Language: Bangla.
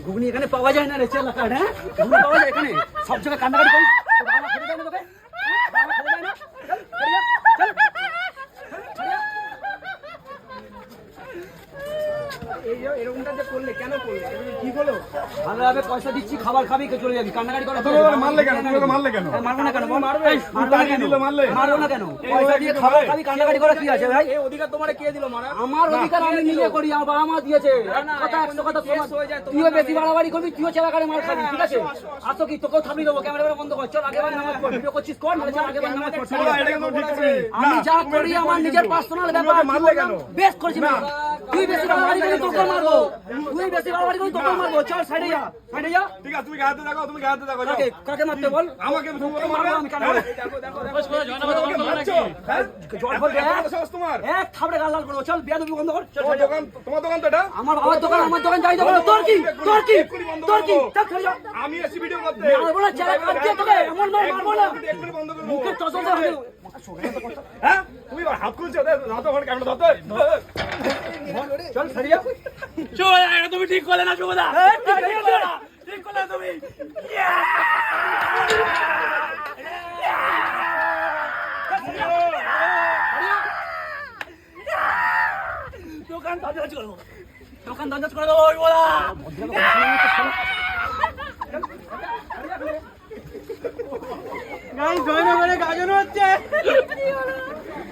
ঘুগনি এখানে পাওয়া যায় না রে চেলা কাট, হ্যাঁ ঘুগনি পাওয়া যায় এখানে সব জায়গায় কান্নাকাটি করি তোর বাবা খেতে দেয় না তোকে, বাবা খেতে দেয় না, চল বেরিয়ে চল এরকমটা যে করলে কেন করলে কি হলো? ভালোভাবে পয়সা দিচ্ছি খাবার খাবি কে চলে যাবি, কান্নাকাটি করা মারলে কেন? মারলে কেন? মারবো না কেন? মারবো না কেন? পয়সা দিয়ে খাবার খাবি কান্নাকাটি করা কি আছে ভাই? এই অধিকার তোমার কে দিল মারা? আমার অধিকার আমি নিজে করি, আমার বাবা মা দিয়েছে। কথা 100 কথা তুইও বেশি বাড়াবাড়ি করবি, তুইও চেলাকারে মার খাবি, ঠিক আছে? আসো কি তোকেও থামিয়ে দেবো, ক্যামেরা বন্ধ কর, চল আগেবার নামাজ পড়, ভিডিও করছিস কর, নাহলে চল আগেবার নামাজ পড়। আমি যা করি আমার নিজের পার্সোনাল ব্যাপার, বেশ করেছি। তুই বেশি বাড়াবাড়ি করবি তোকে মারবো, তুই বেশি বাড়াবাড়ি করবি তোকে মারবো, চল সাইডে যা, সাইডে যা। ঠিক আছে তুমি গায়ে হাতে দেখো, তুমি গায়ে হাতে দেখো। কাকে মারতে বল? আমাকে মারবো আমি, কেন মারবো? জল ভরবে তোমার এক থাবড়ে গাল লাল করবো, চল বেয়াদবি বন্ধ কর। তোমার দোকান তো এটা? আমার বাবার দোকান, আমার দোকান যাই দোকান, তোর কি তোর কি তোর কি? চল চলে যা। আমি এসি ভিডিও করতে মারবো না, চেলা কাট দিয়ে তোকে এমন মারবো না, এক্ষুনি বন্ধ করবো। মুখে টসল দিয়ে হ্যাঁ তুমি হাত খুলছো, ধরো ওখানে ক্যামেরা ধরতে। চল সারি যা। শুভদা এটা তুমি ঠিক করলে না শুভদা, ঠিক করলে তুমি। দোকান ধ্বংস করে দেবো, দোকান ধ্বংস করে দেবো শুভদা। গাইস জয়নগরে গাজন হচ্ছে।